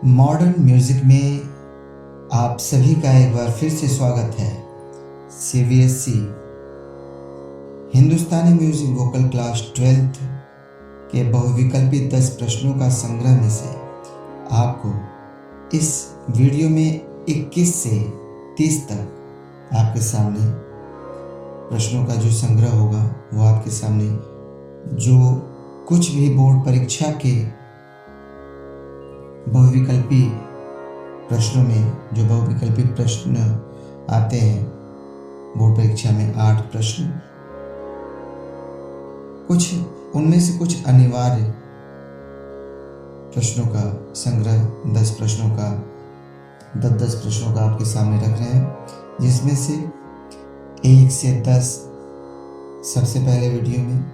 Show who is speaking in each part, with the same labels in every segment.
Speaker 1: Modern music में आप सभी का एक बार फिर से स्वागत है। CBSE हिंदुस्तानी म्यूजिक वोकल क्लास 12th के बहुविकल्पी 10 प्रश्नों का संग्रह में से आपको इस वीडियो में 21 से 30 तक आपके सामने प्रश्नों का जो संग्रह होगा वो आपके सामने जो कुछ भी बोर्ड परीक्षा के बहुविकल्पी प्रश्नों में जो बहुविकल्पी प्रश्न आते हैं बोर्ड परीक्षा में 8 प्रश्न, कुछ उनमें से कुछ अनिवार्य प्रश्नों का संग्रह 10 प्रश्नों का 10 प्रश्नों का आपके सामने रख रहे हैं, जिसमें से 1 से 10 सबसे पहले वीडियो में,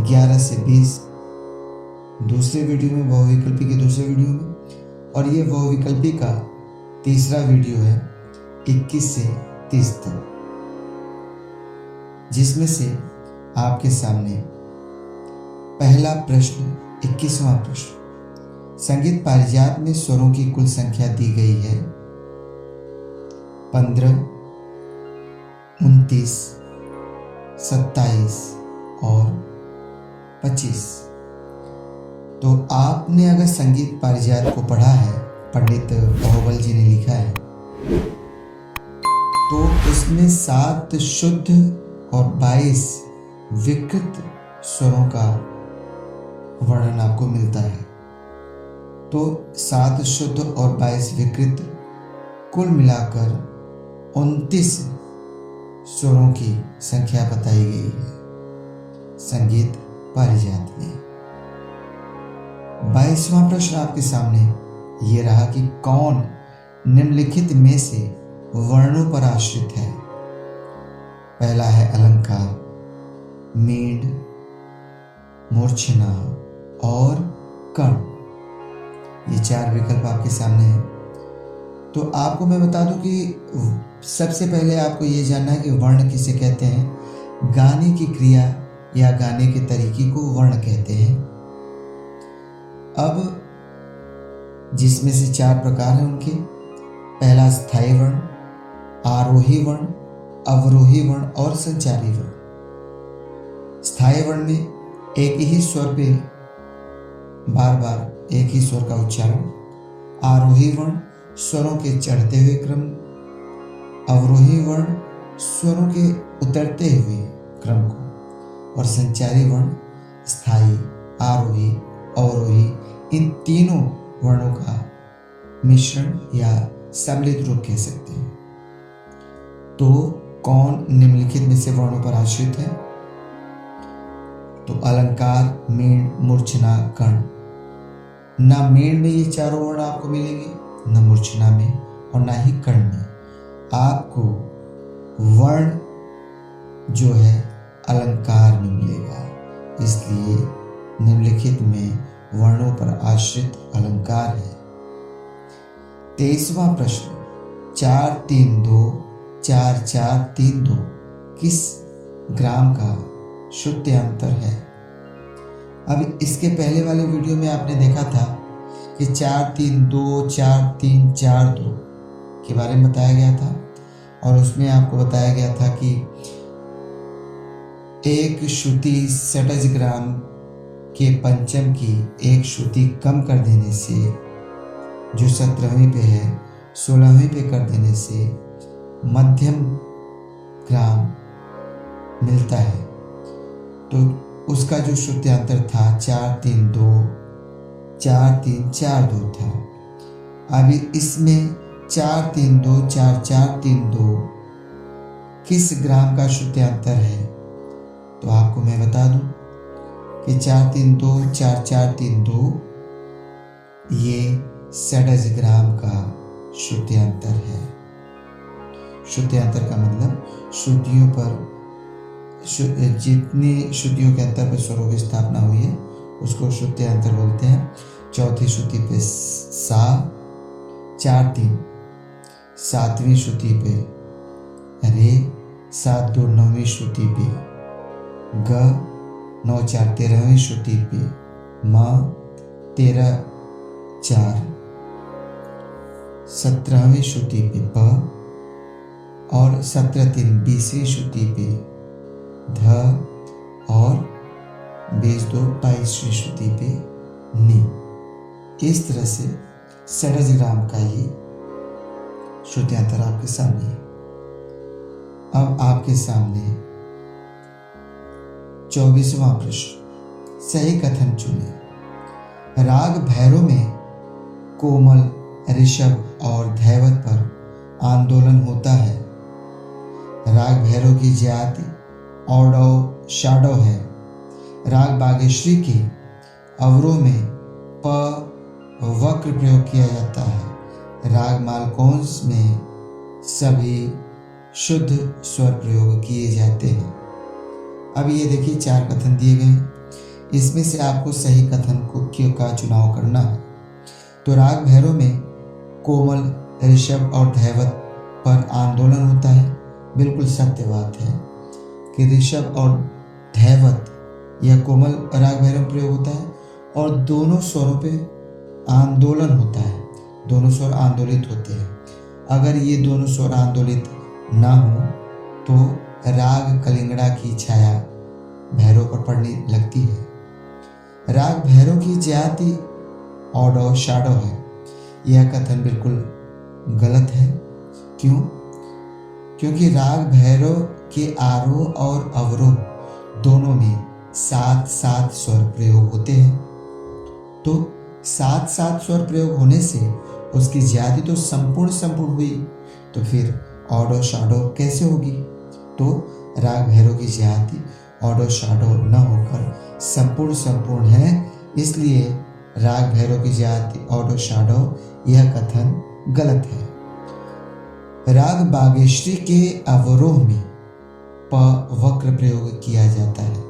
Speaker 1: 11 से 20 दूसरे वीडियो में, बहुविकल्पी के दूसरे वीडियो में, और ये बहुविकल्पी का तीसरा वीडियो है 21 से 30 तक, जिसमें से आपके सामने पहला प्रश्न 21वां प्रश्न, संगीत पारिजात में स्वरों की कुल संख्या दी गई है 15, 29, 27 और 25। तो आपने अगर संगीत पारिजात को पढ़ा है, पंडित बाहुबल जी ने लिखा है, तो उसमें 7 शुद्ध और 22 विकृत स्वरों का वर्णन आपको मिलता है। तो 7 शुद्ध और 22 विकृत, कुल मिलाकर 29 स्वरों की संख्या बताई गई है संगीत पारिजात में। 22वां प्रश्न आपके सामने ये रहा कि कौन निम्नलिखित में से वर्णों पर आश्रित है। पहला है अलंकार, मींड, मूर्छना और कर्ण। ये 4 विकल्प आपके सामने हैं। तो आपको मैं बता दूं कि सबसे पहले आपको ये जानना है कि वर्ण किसे कहते हैं। गाने की क्रिया या गाने के तरीके को वर्ण कहते हैं। अब जिसमें से 4 प्रकार हैं उनके, पहला स्थायी वर्ण, आरोही वर्ण, अवरोही वर्ण और संचारी वर्ण। स्थायी वर्ण में एक ही स्वर पे बार बार एक ही स्वर का उच्चारण। आरोही वर्ण स्वरों के चढ़ते हुए क्रम, अवरोही वर्ण स्वरों के उतरते हुए क्रम को, और संचारी वर्ण स्थायी, आरोही, अवरोही, इन तीनों वर्णों का मिश्रण या सम्मिलित रूप कह सकते हैं। तो कौन निम्नलिखित में से वर्णों पर आश्रित है? तो अलंकार, मींड, मूर्छना, कर्ण। ना मींड में ये चारों वर्ण आपको मिलेंगे, न मूर्छना में और ना ही कर्ण में। आपको वर्ण जो है अलंकार में मिलेगा। इसलिए निम्नलिखित में वर्णों पर आश्रित अलंकार है। 23वां प्रश्न, 4 3 2 4 4 3 2 किस ग्राम का श्रुत्यांतर है? अब इसके पहले वाले वीडियो में आपने देखा था कि 4 3 2 4 3 4 2 के बारे में बताया गया था, और उसमें आपको बताया गया था कि एक श्रुति षटज ग्राम के पंचम की एक श्रुति कम कर देने से, जो 17वीं पे है 16वीं पे कर देने से मध्यम ग्राम मिलता है। तो उसका जो श्रुत्यांतर था 4 3 2 4 3 4 2 था। अभी इसमें 4 3 2 4 4 3 2 किस ग्राम का श्रुत्यांतर है? तो आपको मैं बता दूं कि 4 3 2 4 4 3 2 ये षडज ग्राम का श्रुत्यांतर है। श्रुत्यांतर का मतलब श्रुतियों पर जितनी श्रुतियों के अंतर पर स्वरों की स्थापना हुई है उसको श्रुत्यांतर बोलते हैं। चौथी श्रुति पे सा, 4 3 7वीं श्रुति पे रे, 7 2 9वीं श्रुति पे ग, 9 4 13वीं श्रुति पे म, 13 4, 17वीं श्रुति पे प और 17-3 20वीं श्रुति पे ध और 22 22वीं श्रुति पे नी। इस तरह से षडजग्राम का ये श्रुत्यांतर आपके सामने है। अब आपके सामने 24वां प्रश्न, सही कथन चुने। राग भैरव में कोमल, ऋषभ और धैवत पर आंदोलन होता है। राग भैरव की जाति औडव शाडव है। राग बागेश्वरी के अवरोह में प वक्र प्रयोग किया जाता है। राग मालकौंस में सभी शुद्ध स्वर प्रयोग किए जाते हैं। अब ये देखिए 4 कथन दिए गए हैं, इसमें से आपको सही कथन का चुनाव करना है। तो राग भैरव में कोमल, ऋषभ और धैवत पर आंदोलन होता है। बिल्कुल सत्य बात है कि ऋषभ और धैवत या कोमल राग भैरव प्रयोग होता है और दोनों स्वरों पे आंदोलन होता है। दोनों स्वर आंदोलित होते हैं। अगर ये दोनों स्वर आंदोलित ना हो तो राग कलिंगड़ा की छाया भैरव पर पड़ने लगती है। राग भैरव की जाति औडव शाडव है। यह कथन बिल्कुल गलत है। क्यों? क्योंकि राग भैरव के आरोह और अवरोह दोनों में 7-7 स्वर प्रयोग होते हैं। तो 7-7 स्वर प्रयोग होने से उसकी जाति तो संपूर्ण हुई, तो फिर ऑडो शाडो कैसे होगी? तो राग भैरव की जाति ऑडो शाडो न होकर संपूर्ण है, इसलिए राग भैरव की जाति ऑडो शाडो, यह कथन गलत है। राग बागेश्वरी के अवरोह में प वक्र प्रयोग किया जाता है।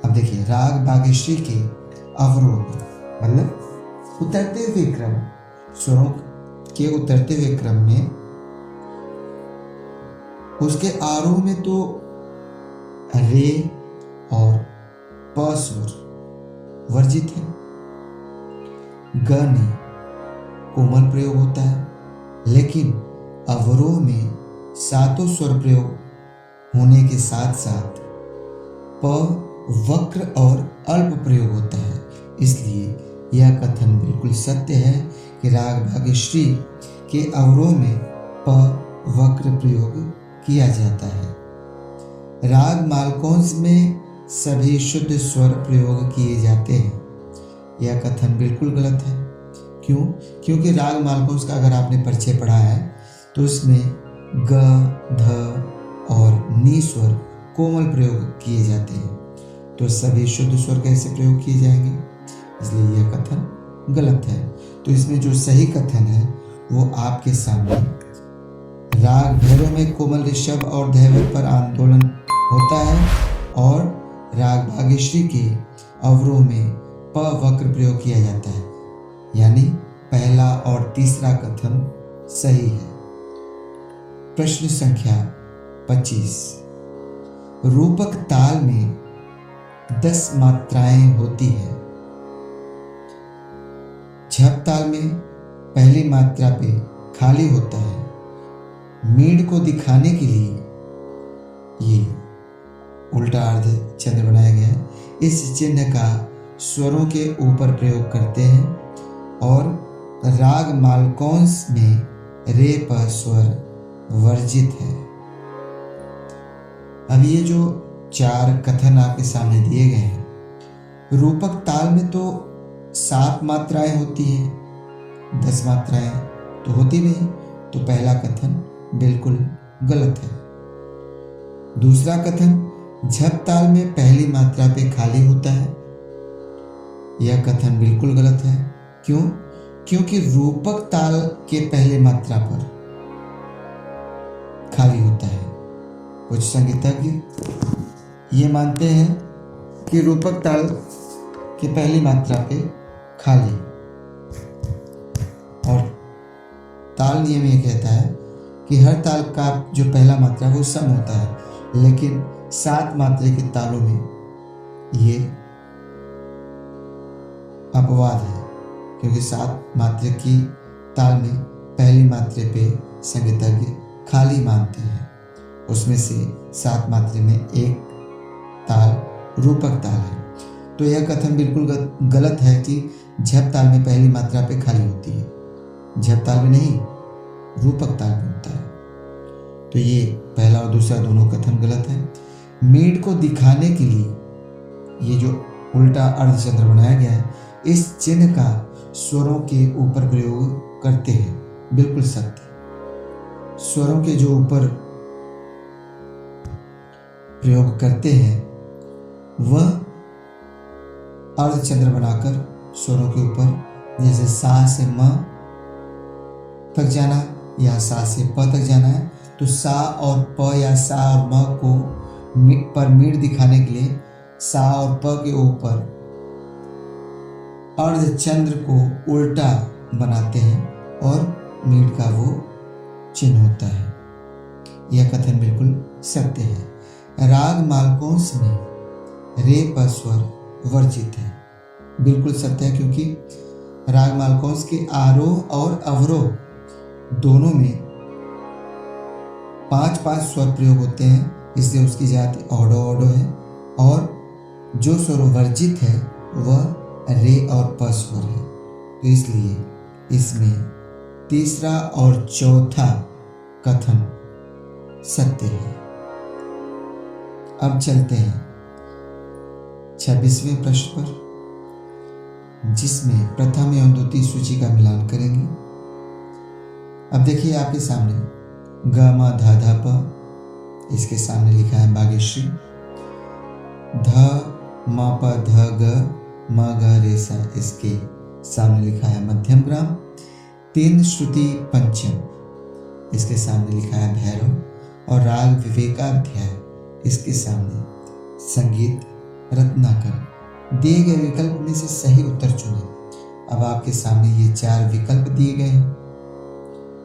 Speaker 1: अब देखिए, राग बागेश्वरी के अवरोह मतलब उतरते हुए क्रम, स्वरों के उतरते हुए क्रम में उसके आरोह में तो रे और प स्वर वर्जित है। ग में कोमल प्रयोग होता है, लेकिन अवरोह में 7 स्वर प्रयोग होने के साथ साथ प वक्र और अल्प प्रयोग होता है। इसलिए यह कथन बिल्कुल सत्य है कि राग बागेश्वरी के अवरोह में प वक्र प्रयोग किया जाता है। राग मालकौंस में सभी शुद्ध स्वर प्रयोग किए जाते हैं। यह कथन बिल्कुल गलत है। क्यों? क्योंकि राग मालकौंस का अगर आपने परिचय पढ़ा है तो इसमें ग, ध और नी स्वर कोमल प्रयोग किए जाते हैं। तो सभी शुद्ध स्वर कैसे प्रयोग किए जाएंगे? इसलिए यह कथन गलत है। तो इसमें जो सही कथन है वो आपके सामने, राग भैरव में कोमल, ऋषभ और धैवत पर आंदोलन होता है और राग बागेश्वरी के अवरोह में प वक्र प्रयोग किया जाता है। यानी पहला और तीसरा कथन सही है। प्रश्न संख्या 25, रूपक ताल में 10 मात्राएं होती है। झप ताल में पहली मात्रा पे खाली होता है। मीड़ को दिखाने के लिए ये उल्टा अर्ध चंद्र बनाया गया है। इस चिन्ह का स्वरों के ऊपर प्रयोग करते हैं और राग मालकौंस में रे प स्वर वर्जित है। अब ये जो 4 कथन आपके सामने दिए गए हैं, रूपक ताल में तो 7 मात्राएं होती हैं, 10 मात्राएं तो होती नहीं। तो पहला कथन बिल्कुल गलत है। दूसरा कथन, झप ताल में पहली मात्रा पे खाली होता है, यह कथन बिल्कुल गलत है। क्यों? क्योंकि रूपक ताल के पहली मात्रा पर खाली होता है। कुछ संगीतज्ञ ये मानते हैं कि रूपक ताल की पहली मात्रा पे खाली, और ताल नियम ये कहता है कि हर ताल का जो पहला मात्रा वो सम होता है, लेकिन 7 मात्रा के तालों में ये अपवाद है। क्योंकि 7 मात्रा की ताल में पहली मात्रा पे संगीतज्ञ खाली मानते हैं। उसमें से 7 मात्रा में एक ताल रूपक ताल है। तो यह कथन बिल्कुल गलत है कि झप ताल में पहली मात्रा पे खाली होती है। झप ताल में नहीं, रूपक ताल में होता है। तो ये पहला और दूसरा दोनों कथन गलत है। मीड को दिखाने के लिए ये जो उल्टा अर्धचंद्र बनाया गया है, इस चिन्ह का स्वरों के ऊपर प्रयोग करते हैं। बिल्कुल सत्य। स्वरों के जो ऊपर प्रयोग करते हैं वह अर्धचंद्र बनाकर स्वरों के ऊपर, जैसे सा से म तक जाना या सा से प तक जाना है, तो सा और प या सा और म को पर मीड दिखाने के लिए सा और प के ऊपर अर्धचंद्र को उल्टा बनाते हैं और मीड का वो चिन्ह होता है। यह कथन बिल्कुल सत्य है। राग मालकोंस में रे प स्वर वर्जित है। बिल्कुल सत्य है, क्योंकि राग मालकोंस के आरोह और अवरोह दोनों में 5-5 स्वर प्रयोग होते हैं, इसलिए उसकी जाति ऑडो ऑडो है। और जो स्वर वर्जित है वह रे और प स्वर है। तो इसलिए इसमें तीसरा और चौथा कथन सत्य है। अब चलते हैं 26वें प्रश्न पर, जिसमें प्रथम एवं द्वितीय सूची का मिलान करेंगे। अब देखिए आपके सामने ग म ध ध प, इसके सामने लिखा है बागेश्वरी। ध म प ध ग म ग रे सा, इसके सामने लिखा है मध्यम ग्राम। 3 श्रुति पंचम, इसके सामने लिखा है भैरव। और राग विवेकाध्याय, इसके सामने संगीत रत्नाकर। दिए गए विकल्प में से सही उत्तर चुनें। अब आपके सामने ये 4 विकल्प दिए गए हैं,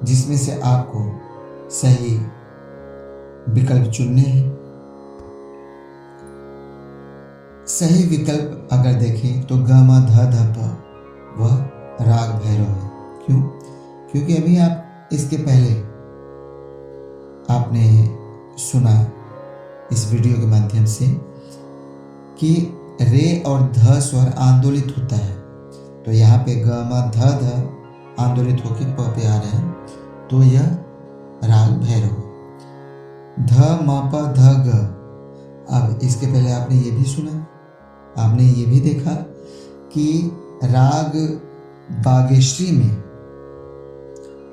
Speaker 1: जिसमें से आपको सही विकल्प चुनने हैं। सही विकल्प अगर देखें तो ग म ध ध प वह राग भैरव है। क्यों? क्योंकि अभी आप इसके पहले आपने सुना इस वीडियो के माध्यम से कि रे और ध स्वर आंदोलित होता है। तो यहाँ पे ग म ध ध आंदोलित होकर प पे आ रहे हैं, तो यह राग भैरव। ध म प ध ग, अब इसके पहले आपने ये भी सुना, आपने ये भी देखा कि राग बागेश्वरी में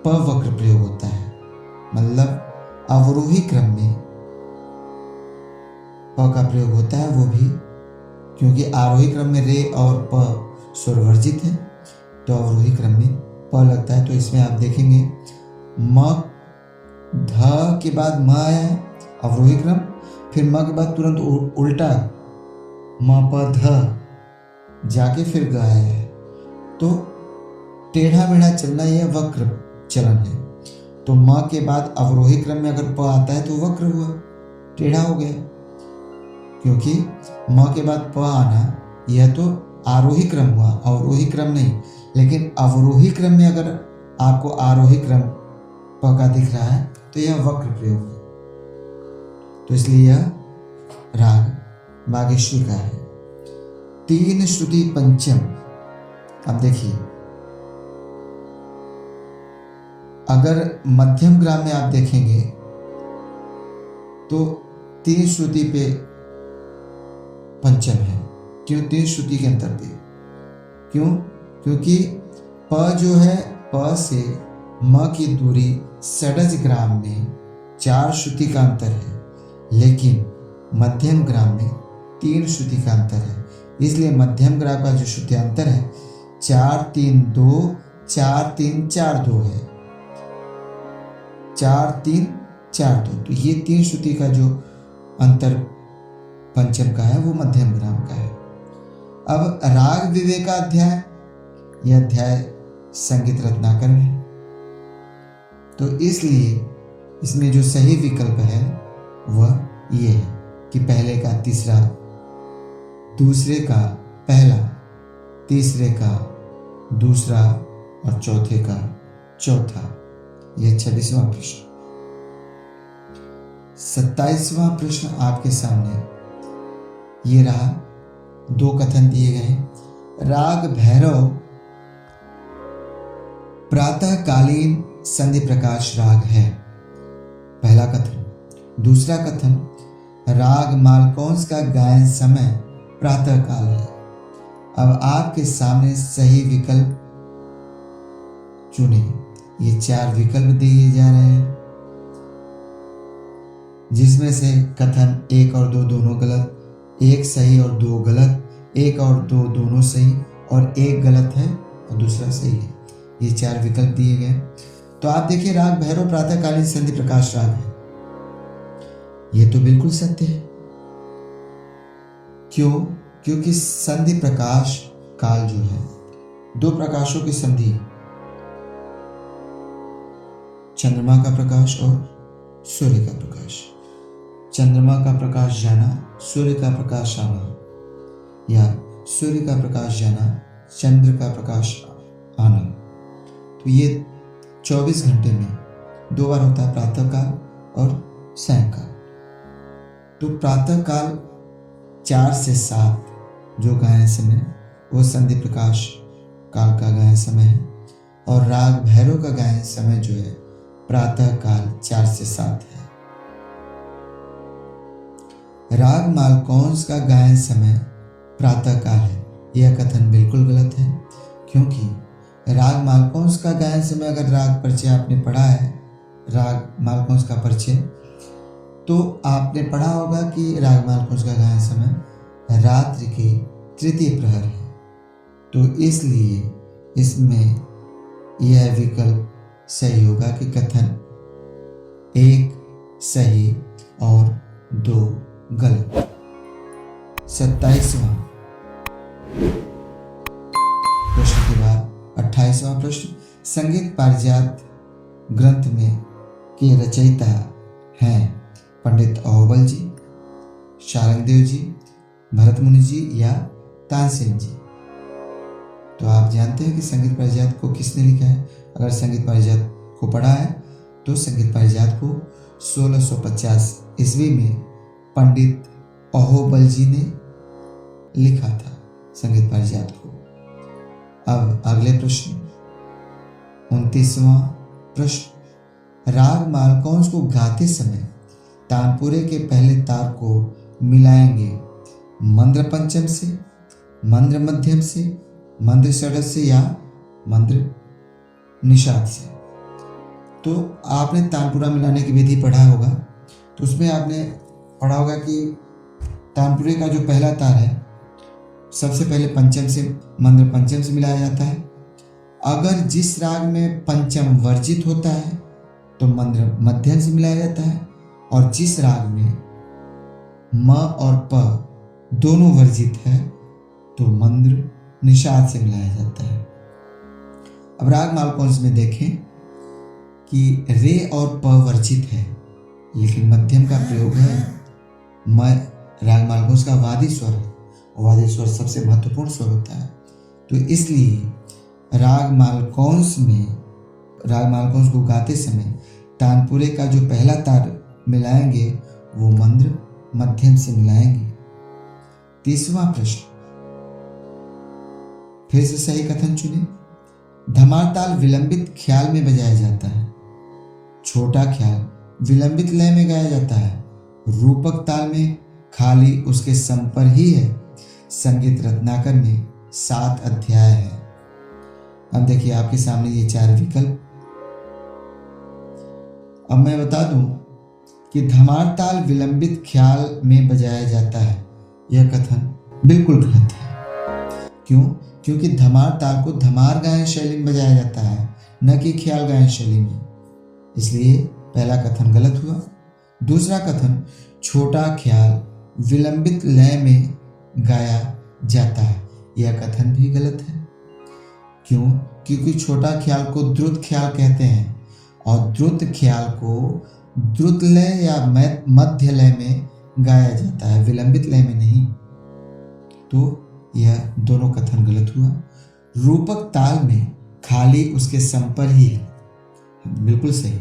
Speaker 1: प वक्र प्रयोग होता है, मतलब अवरोही क्रम में प का प्रयोग होता है, वो भी क्योंकि आरोही क्रम में रे और प स्वर वर्जित है, तो अवरोही क्रम में प लगता है। तो इसमें आप देखेंगे म ध के बाद म आया है अवरोही क्रम, फिर म के बाद तुरंत उल्टा म प ध जाके फिर ग आया है। तो टेढ़ा मेढ़ा चलना यह वक्र चलन है। तो म के बाद अवरोही क्रम में अगर प आता है तो वक्र हुआ, टेढ़ा हो गया। क्योंकि म के बाद प आना यह तो आरोही क्रम हुआ, अवरोही क्रम नहीं। लेकिन अवरोही क्रम में अगर आपको आरोही क्रम प का दिख रहा है तो यह वक्र प्रयोग है। तो इसलिए यह राग बागेश्वरी का है। 3 श्रुति पंचम, अब देखिए अगर मध्यम ग्राम में आप देखेंगे तो 3 श्रुति पे पंचम है। क्यों 3 श्रुति के अंतर पे? क्यों? क्योंकि प जो है, प से म की दूरी षडज ग्राम में 4 श्रुति का अंतर है, लेकिन मध्यम ग्राम में 3 श्रुति का अंतर है। इसलिए मध्यम ग्राम का जो श्रुति अंतर है 4-3-2, 4-3-4-2 है, 4-3-4-2। तो ये 3 श्रुति का जो अंतर पंचम का है वो मध्यम ग्राम का है। अब राग विवेकाध्याय, यह अध्याय संगीत रत्नाकर में है, तो इसलिए इसमें जो सही विकल्प है वह ये है कि पहले का तीसरा, दूसरे का पहला, तीसरे का दूसरा और चौथे का चौथा। यह 26वां प्रश्न। 27वां प्रश्न आपके सामने ये रहा। दो कथन दिए गए हैं। राग भैरव प्रातःकालीन संधि प्रकाश राग है, पहला कथन। दूसरा कथन, राग मालकौंस का गायन समय प्रातःकाल है। अब आपके सामने सही विकल्प चुने। ये 4 विकल्प दिए जा रहे हैं, जिसमें से कथन 1 और 2 दोनों गलत, 1 सही और 2 गलत, 1 और 2 दोनों सही और 1 गलत है और दूसरा सही है। ये 4 विकल्प दिए गए। तो आप देखिए, राग भैरव प्रातःकालीन संधि प्रकाश राग है। ये तो बिल्कुल सत्य है। क्यों? क्योंकि संधि प्रकाश काल जो है, 2 प्रकाशों की संधि, चंद्रमा का प्रकाश और सूर्य का प्रकाश। चंद्रमा का प्रकाश जाना, सूर्य का प्रकाश आना, या सूर्य का प्रकाश जाना, चंद्र का प्रकाश आना। तो ये 24 घंटे में 2 बार होता है, प्रातःकाल और सायंकाल। तो प्रातःकाल 4 से 7 जो गायन समय, वो संधि प्रकाश काल का गायन समय है। और राग भैरव का गायन समय जो है प्रातःकाल 4 से 7 है। राग मालकौंस का गायन समय प्रातःकाल है, यह कथन बिल्कुल गलत है। क्योंकि राग मालकौंस का गायन समय, अगर राग परिचय आपने पढ़ा है, राग मालकौंस का परिचय, तो आपने पढ़ा होगा कि राग मालकौंस का गायन समय रात्रि के तृतीय प्रहर है। तो इसलिए इसमें यह विकल्प सही होगा कि कथन 1 सही और 2 गलत। 27वां प्रश्न के बाद 28वां प्रश्न। संगीत पारिजात ग्रंथ में के रचयिता हैं पंडित अहोबल जी, शारंगदेव जी, भरत मुनि जी या तानसेन जी। तो आप जानते हैं कि संगीत पारिजात को किसने लिखा है। अगर संगीत पारिजात को पढ़ा है तो संगीत पारिजात को 1650 ईस्वी में पंडित अहोबल जी ने लिखा था, संगीत पारिजात को। अब अगले प्रश्न, 29वां प्रश्न। राग मालकौंस को गाते समय तानपुरे के पहले तार को मिलाएंगे मंद्र पंचम से, मंद्र मध्यम से, मंद्र षडज से या मंद्र निषाद से। तो आपने तानपुरा मिलाने की विधि पढ़ा होगा, तो उसमें आपने पढ़ा होगा कि तानपुरे का जो पहला तार है सबसे पहले पंचम से, मंद्र पंचम से मिलाया जाता है। अगर जिस राग में पंचम वर्जित होता है तो मंद्र मध्यम से मिलाया जाता है, और जिस राग में म और प दोनों वर्जित है तो मंद्र निषाद से मिलाया जाता है। अब राग मालकौंस में देखें कि रे और प वर्जित है, लेकिन मध्यम का प्रयोग है। राग मालकौंस का वादी स्वर है, वादी स्वर सबसे महत्वपूर्ण स्वर होता है। तो इसलिए राग मालकौंस को गाते समय तानपुरे का जो पहला तार मिलाएंगे वो मंद्र मध्यम से मिलाएंगे। 30वां प्रश्न, फिर से सही कथन चुने। धमार ताल विलंबित ख्याल में बजाया जाता है, छोटा ख्याल विलंबित लय में गाया जाता है, रूपक ताल में खाली उसके सम पर ही है। संगीत रत्नाकर में 7 अध्याय है। अब देखिए आपके सामने ये 4 विकल्प। अब मैं बता दूं कि धमार ताल विलंबित ख्याल में बजाया जाता है, यह कथन बिल्कुल गलत है। क्यों? क्योंकि धमार ताल को धमार गायन शैली में बजाया जाता है, न कि ख्याल गायन शैली में। इसलिए पहला कथन गलत हुआ। दूसरा कथन, छोटा ख्याल विलंबित लय में गाया जाता है, यह कथन भी गलत है। क्यों? क्योंकि छोटा ख्याल को द्रुत ख्याल कहते हैं और द्रुत ख्याल को द्रुत लय या मध्य लय में गाया जाता है, विलंबित लय में नहीं। तो यह दोनों कथन गलत हुआ। रूपक ताल में खाली उसके सम पर ही है। बिल्कुल सही,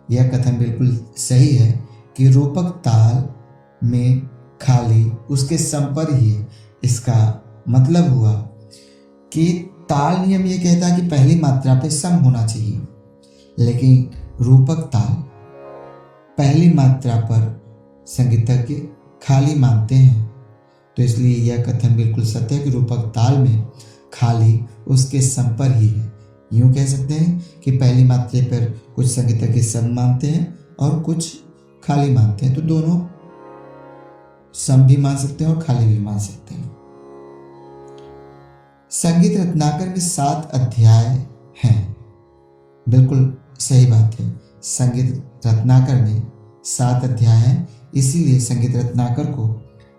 Speaker 1: यह कथन बिल्कुल सही है कि रूपक ताल में खाली उसके सम पर ही है। इसका मतलब हुआ कि ताल नियम ये कहता है कि पहली मात्रा पे सम होना चाहिए, लेकिन रूपक ताल पहली मात्रा पर संगीतज्ञ खाली मानते हैं। तो इसलिए यह कथन बिल्कुल सत्य है कि रूपक ताल में खाली उसके सम पर ही है। यूँ कह सकते हैं कि पहली मात्रा पर कुछ संगीतज्ञ सम मानते हैं और कुछ खाली मानते हैं, तो दोनों सम भी मान सकते हैं और खाली भी मान सकते हैं। संगीत रत्नाकर में 7 अध्याय हैं। बिल्कुल सही बात है, संगीत रत्नाकर में 7 अध्याय हैं, इसीलिए संगीत रत्नाकर को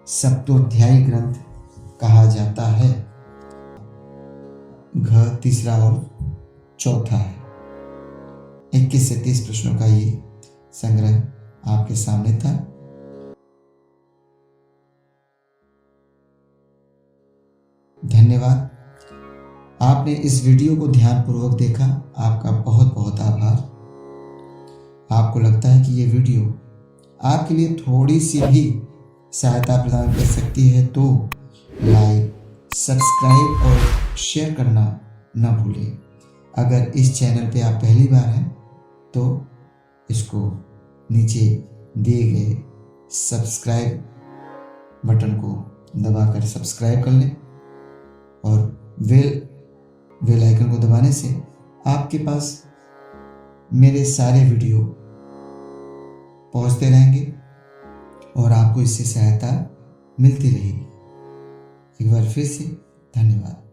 Speaker 1: सप्तोध्यायी ग्रंथ कहा जाता है। घ तीसरा और चौथा है। 21 से 30 प्रश्नों का ये संग्रह आपके सामने था। धन्यवाद, आपने इस वीडियो को ध्यानपूर्वक देखा, आपका बहुत बहुत आभार। आपको लगता है कि ये वीडियो आपके लिए थोड़ी सी भी सहायता प्रदान कर सकती है तो लाइक, सब्सक्राइब और शेयर करना न भूलें। अगर इस चैनल पे आप पहली बार हैं तो इसको नीचे दिए गए सब्सक्राइब बटन को दबाकर सब्सक्राइब कर लें और बेल आइकन को दबाने से आपके पास मेरे सारे वीडियो पहुंचते रहेंगे और आपको इससे सहायता मिलती रहेगी। एक बार फिर से धन्यवाद।